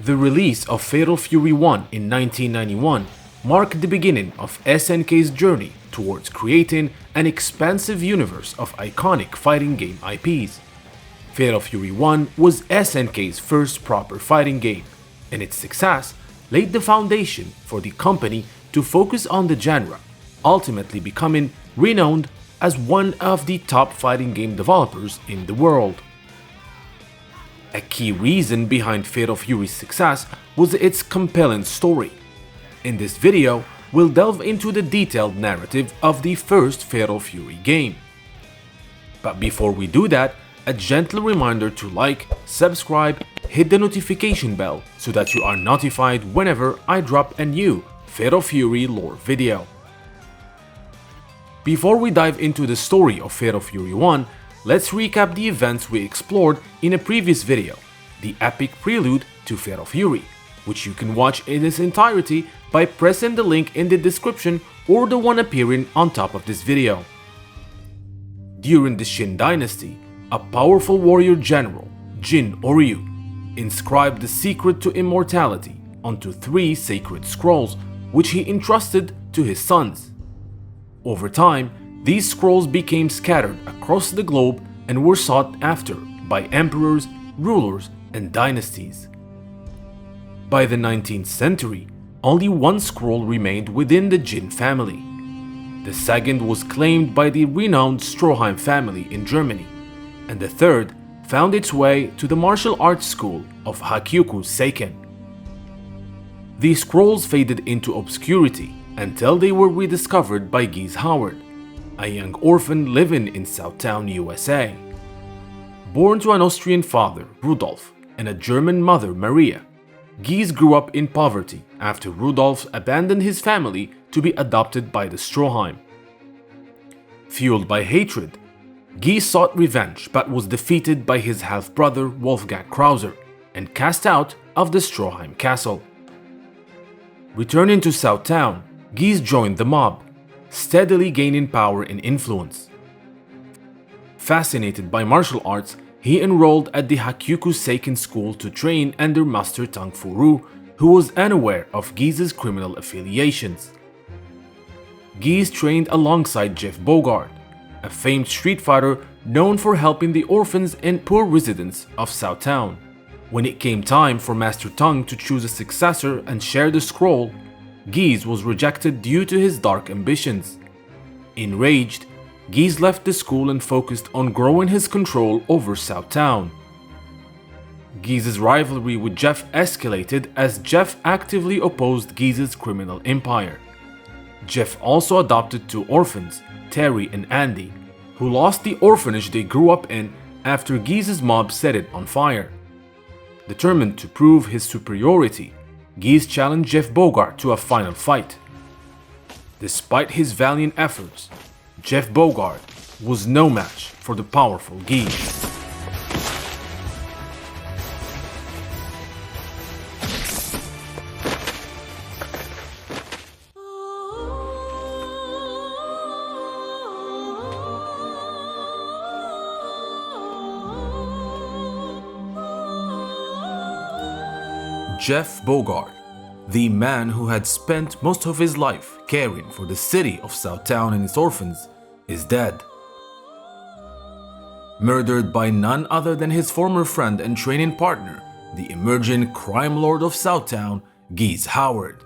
The release of Fatal Fury 1 in 1991 marked the beginning of SNK's journey towards creating an expansive universe of iconic fighting game IPs. Fatal Fury 1 was SNK's first proper fighting game, and its success laid the foundation for the company to focus on the genre, ultimately becoming renowned as one of the top fighting game developers in the world. A key reason behind Fatal Fury's success was its compelling story. In this video, we'll delve into the detailed narrative of the first Fatal Fury game. But before we do that, a gentle reminder to like, subscribe, hit the notification bell so that you are notified whenever I drop a new Fatal Fury lore video. Before we dive into the story of Fatal Fury 1, let's recap the events we explored in a previous video, the epic prelude to Fatal Fury, which you can watch in its entirety by pressing the link in the description or the one appearing on top of this video. During the Shin Dynasty, a powerful warrior general, Jin Oryu, inscribed the secret to immortality onto 3 sacred scrolls, which he entrusted to his sons. Over time, these scrolls became scattered across the globe and were sought after by emperors, rulers, and dynasties. By the 19th century, only one scroll remained within the Jin family. The second was claimed by the renowned Stroheim family in Germany, and the third found its way to the martial arts school of Hakyuku Seiken. These scrolls faded into obscurity until they were rediscovered by Geese Howard, a young orphan living in Southtown, USA. Born to an Austrian father, Rudolf, and a German mother, Maria, Geese grew up in poverty after Rudolf abandoned his family to be adopted by the Stroheim. Fueled by hatred, Geese sought revenge but was defeated by his half-brother Wolfgang Krauser and cast out of the Stroheim castle. Returning to Southtown, Geese joined the mob, steadily gaining power and influence. Fascinated by martial arts, he enrolled at the Hakyuku Seiken school to train under Master Tang Furu, who was unaware of Geese's criminal affiliations. Geese trained alongside Jeff Bogard, a famed street fighter known for helping the orphans and poor residents of Southtown. When it came time for Master Tang to choose a successor and share the scroll, Geese was rejected due to his dark ambitions. Enraged, Geese left the school and focused on growing his control over Southtown. Geese's rivalry with Jeff escalated as Jeff actively opposed Geese's criminal empire. Jeff also adopted 2 orphans, Terry and Andy, who lost the orphanage they grew up in after Geese's mob set it on fire. Determined to prove his superiority, Geese challenged Jeff Bogard to a final fight. Despite his valiant efforts, Jeff Bogard was no match for the powerful Geese. Jeff Bogard, the man who had spent most of his life caring for the city of Southtown and its orphans, is dead. Murdered by none other than his former friend and training partner, the emerging crime lord of Southtown, Geese Howard.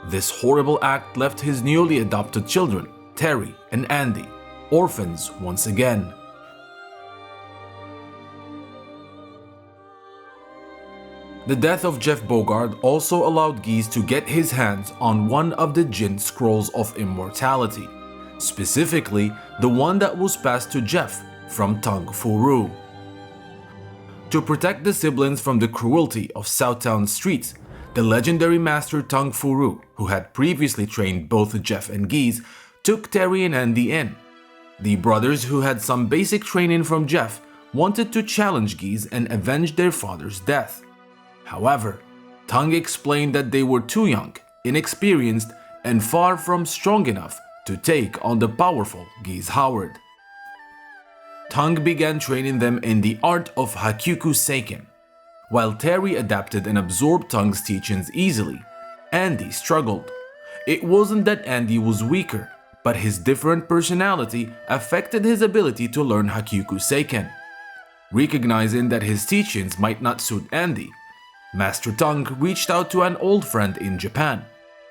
This horrible act left his newly adopted children, Terry and Andy, orphans once again. The death of Jeff Bogard also allowed Geese to get his hands on one of the Jin Scrolls of Immortality, specifically the one that was passed to Jeff from Tang Furu. To protect the siblings from the cruelty of Southtown streets, the legendary master Tang Furu, who had previously trained both Jeff and Geese, took Terry and Andy in. The brothers, who had some basic training from Jeff, wanted to challenge Geese and avenge their father's death. However, Tang explained that they were too young, inexperienced, and far from strong enough to take on the powerful Geese Howard. Tung began training them in the art of Hakyuku Seiken. While Terry adapted and absorbed Tung's teachings easily, Andy struggled. It wasn't that Andy was weaker, but his different personality affected his ability to learn Hakyuku Seiken. Recognizing that his teachings might not suit Andy, Master Tung reached out to an old friend in Japan,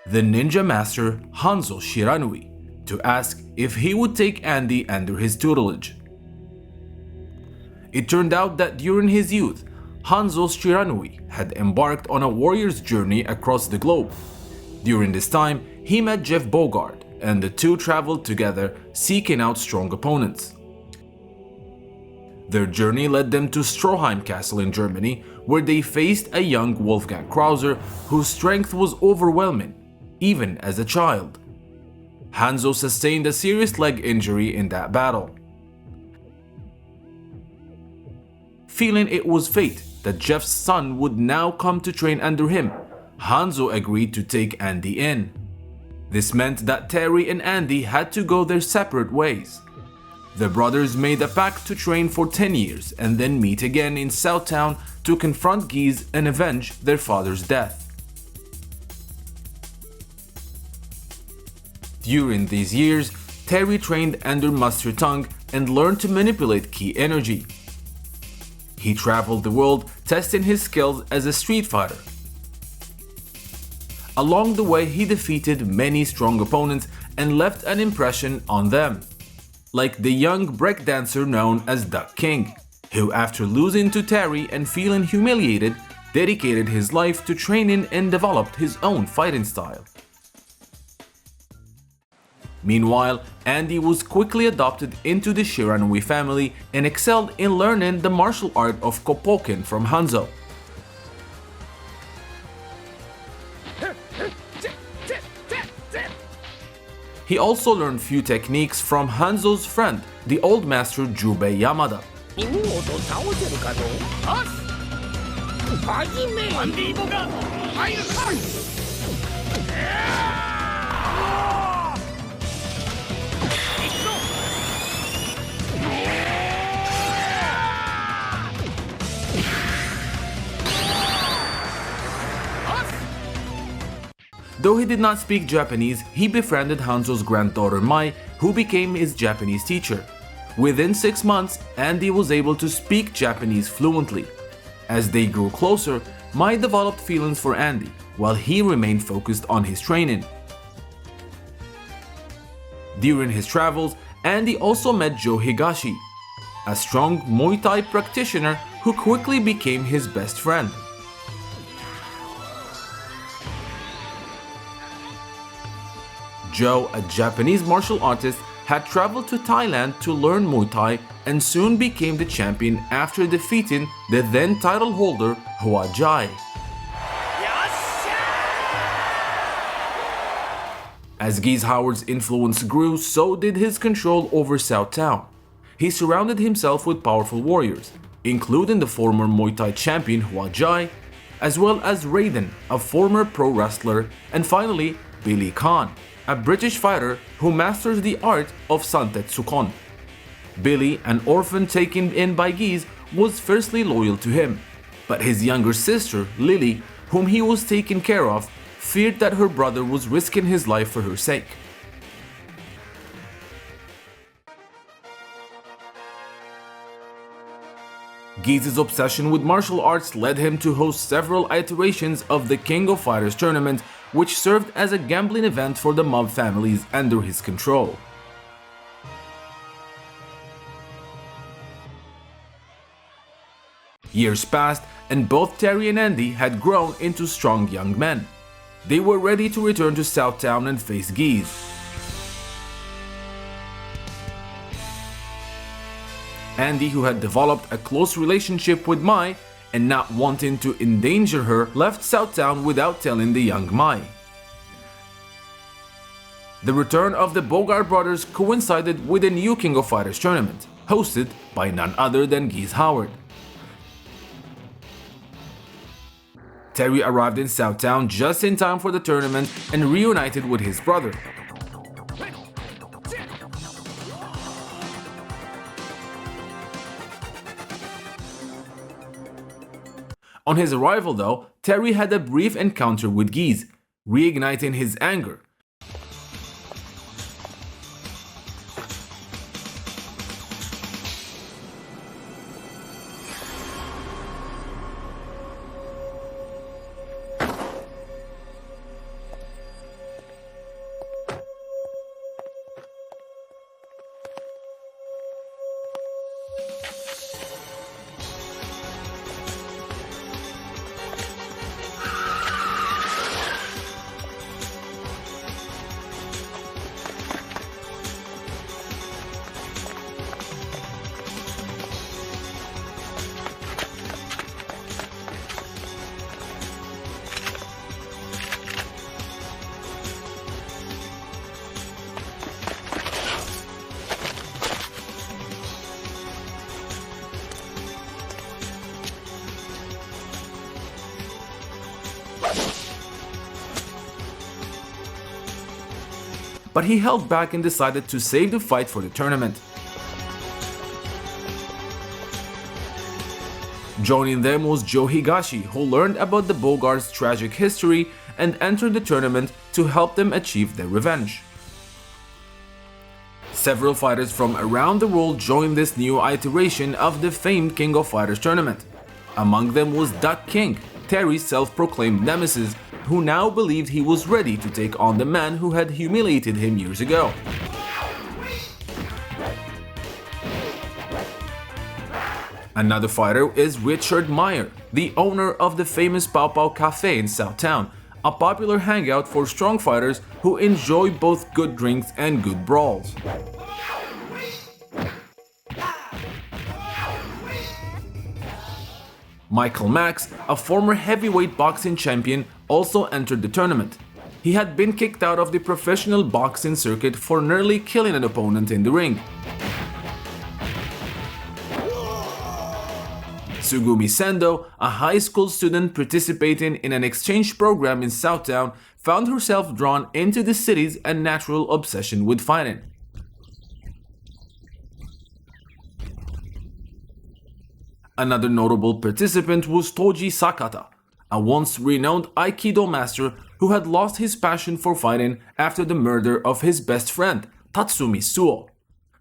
the ninja master Hanzo Shiranui, to ask if he would take Andy under his tutelage. It turned out that during his youth, Hanzo Shiranui had embarked on a warrior's journey across the globe. During this time, he met Jeff Bogard, and the two traveled together seeking out strong opponents. Their journey led them to Stroheim Castle in Germany, where they faced a young Wolfgang Krauser whose strength was overwhelming, even as a child. Hanzo sustained a serious leg injury in that battle. Feeling it was fate that Jeff's son would now come to train under him, Hanzo agreed to take Andy in. This meant that Terry and Andy had to go their separate ways. The brothers made a pact to train for 10 years and then meet again in Southtown to confront Geese and avenge their father's death. During these years, Terry trained under Master Tung and learned to manipulate ki energy. He traveled the world testing his skills as a street fighter. Along the way, he defeated many strong opponents and left an impression on them, like the young breakdancer known as Duck King, who after losing to Terry and feeling humiliated, dedicated his life to training and developed his own fighting style. Meanwhile, Andy was quickly adopted into the Shiranui family and excelled in learning the martial art of Kopoken from Hanzo. He also learned few techniques from Hanzo's friend, the old master Jubei Yamada. Though he did not speak Japanese, he befriended Hanzo's granddaughter Mai, who became his Japanese teacher. Within 6 months, Andy was able to speak Japanese fluently. As they grew closer, Mai developed feelings for Andy, while he remained focused on his training. During his travels, Andy also met Joe Higashi, a strong Muay Thai practitioner who quickly became his best friend. Joe, a Japanese martial artist, had traveled to Thailand to learn Muay Thai and soon became the champion after defeating the then title holder Hua Jai. As Geese Howard's influence grew, so did his control over Southtown. He surrounded himself with powerful warriors, including the former Muay Thai champion Hua Jai, as well as Raiden, a former pro wrestler, and finally Billy Khan, a British fighter who masters the art of Santetsu-kon. Billy, an orphan taken in by Geese, was fiercely loyal to him, but his younger sister, Lily, whom he was taking care of, feared that her brother was risking his life for her sake. Geese's obsession with martial arts led him to host several iterations of the King of Fighters tournament, which served as a gambling event for the mob families under his control. Years passed, and both Terry and Andy had grown into strong young men. They were ready to return to Southtown and face Geese. Andy, who had developed a close relationship with Mai and not wanting to endanger her, left Southtown without telling the young Mai. The return of the Bogard brothers coincided with a new King of Fighters tournament, hosted by none other than Geese Howard. Terry arrived in Southtown just in time for the tournament and reunited with his brother. On his arrival though, Terry had a brief encounter with Geese, reigniting his anger. But he held back and decided to save the fight for the tournament. Joining them was Joe Higashi, who learned about the Bogards' tragic history and entered the tournament to help them achieve their revenge. Several fighters from around the world joined this new iteration of the famed King of Fighters tournament. Among them was Duck King, Terry's self-proclaimed nemesis, who now believed he was ready to take on the man who had humiliated him years ago. Another fighter is Richard Meyer, the owner of the famous Pow Pow Cafe in Southtown, a popular hangout for strong fighters who enjoy both good drinks and good brawls. Michael Max, a former heavyweight boxing champion, also entered the tournament. He had been kicked out of the professional boxing circuit for nearly killing an opponent in the ring. Sugumi Sendo, a high school student participating in an exchange program in Southtown, found herself drawn into the city's unnatural obsession with fighting. Another notable participant was Toji Sakata, a once renowned Aikido master who had lost his passion for fighting after the murder of his best friend, Tatsumi Suo.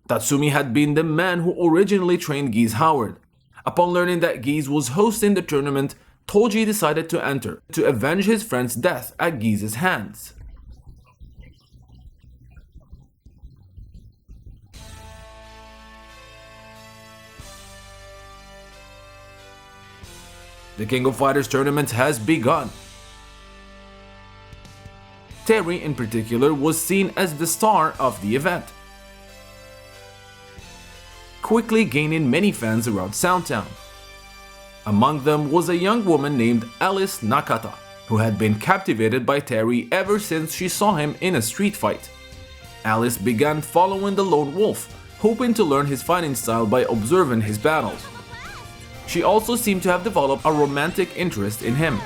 Tatsumi had been the man who originally trained Geese Howard. Upon learning that Geese was hosting the tournament, Toji decided to enter to avenge his friend's death at Geese's hands. The King of Fighters tournament has begun. Terry, in particular, was seen as the star of the event, quickly gaining many fans around Southtown. Among them was a young woman named Alice Nakata, who had been captivated by Terry ever since she saw him in a street fight. Alice began following the Lone Wolf, hoping to learn his fighting style by observing his battles. She also seemed to have developed a romantic interest in him.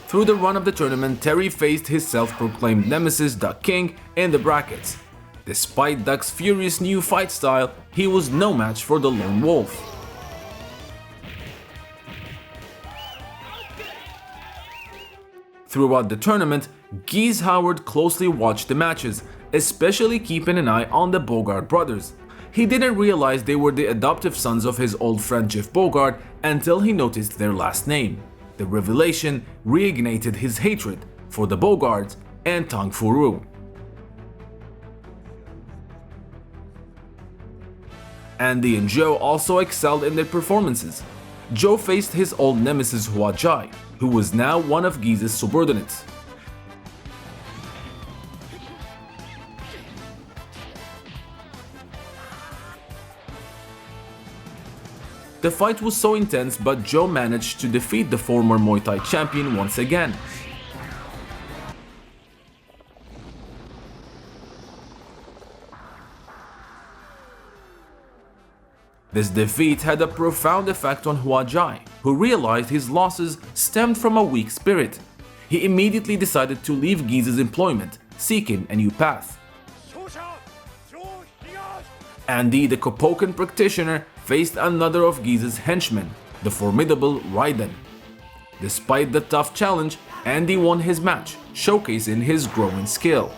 Through the run of the tournament, Terry faced his self-proclaimed nemesis Duck King in the brackets. Despite Duck's furious new fight style, he was no match for the Lone Wolf. Throughout the tournament, Geese Howard closely watched the matches, especially keeping an eye on the Bogard brothers. He didn't realize they were the adoptive sons of his old friend Jeff Bogard until he noticed their last name. The revelation reignited his hatred for the Bogards and Tang Furu. Andy and Joe also excelled in their performances. Joe faced his old nemesis Hua Jai, who was now one of Geese's subordinates. The fight was so intense, but Joe managed to defeat the former Muay Thai champion once again. This defeat had a profound effect on Hua Jai, who realized his losses stemmed from a weak spirit. He immediately decided to leave Geese's employment, seeking a new path. Andy, the Kopokan practitioner, faced another of Geese's henchmen, the formidable Raiden. Despite the tough challenge, Andy won his match, showcasing his growing skill.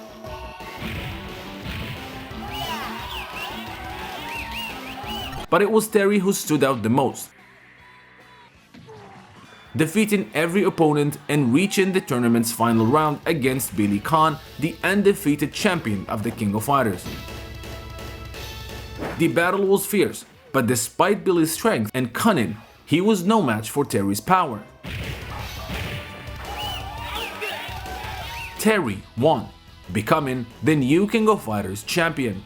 But it was Terry who stood out the most, defeating every opponent and reaching the tournament's final round against Billy Khan, the undefeated champion of the King of Fighters. The battle was fierce, but despite Billy's strength and cunning, he was no match for Terry's power. Terry won, becoming the new King of Fighters champion.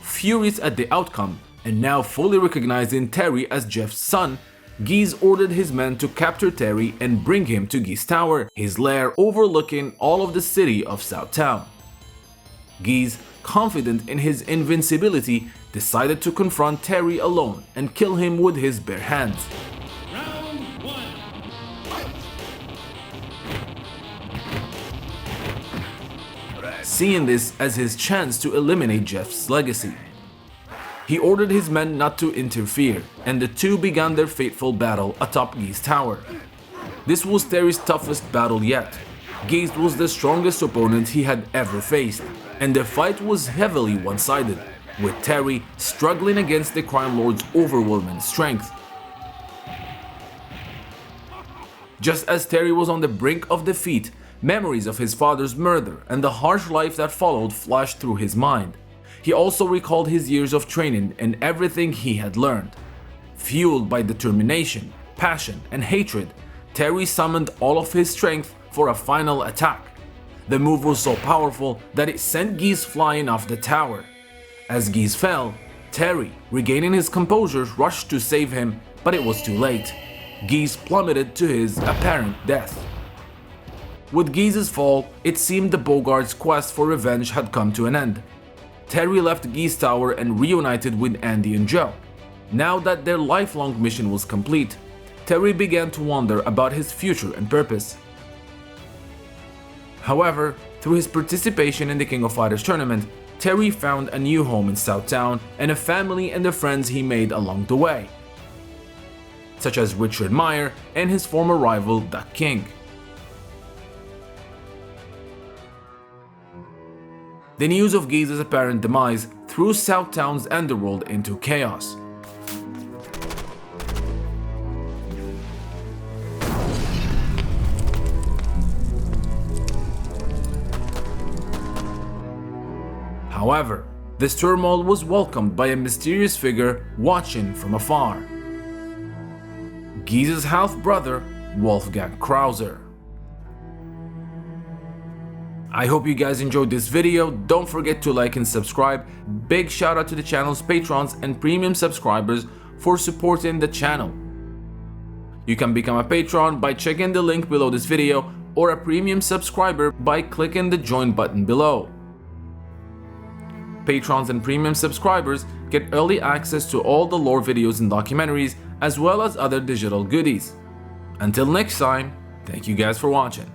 Furious at the outcome, and now fully recognizing Terry as Jeff's son, Geese ordered his men to capture Terry and bring him to Geese Tower, his lair overlooking all of the city of Southtown. Geese, confident in his invincibility, decided to confront Terry alone and kill him with his bare hands. Round one. Seeing this as his chance to eliminate Jeff's legacy, he ordered his men not to interfere, and the two began their fateful battle atop Geese Tower. This was Terry's toughest battle yet. Geese was the strongest opponent he had ever faced, and the fight was heavily one-sided, with Terry struggling against the crime lord's overwhelming strength. Just as Terry was on the brink of defeat, memories of his father's murder and the harsh life that followed flashed through his mind. He also recalled his years of training and everything he had learned. Fueled by determination, passion, and hatred, Terry summoned all of his strength for a final attack. The move was so powerful that it sent Geese flying off the tower. As Geese fell, Terry, regaining his composure, rushed to save him, but it was too late. Geese plummeted to his apparent death. With Geese's fall, it seemed the Bogards' quest for revenge had come to an end. Terry left Geese Tower and reunited with Andy and Joe. Now that their lifelong mission was complete, Terry began to wonder about his future and purpose. However, through his participation in the King of Fighters tournament, Terry found a new home in Southtown and a family and the friends he made along the way, such as Richard Meyer and his former rival Duck King. The news of Geese's apparent demise threw Southtown's underworld into chaos. However, this turmoil was welcomed by a mysterious figure watching from afar. Geese's half-brother, Wolfgang Krauser. I hope you guys enjoyed this video. Don't forget to like and subscribe. Big shout out to the channel's patrons and premium subscribers for supporting the channel. You can become a patron by checking the link below this video, or a premium subscriber by clicking the join button below. Patrons and premium subscribers get early access to all the lore videos and documentaries, as well as other digital goodies. Until next time, thank you guys for watching.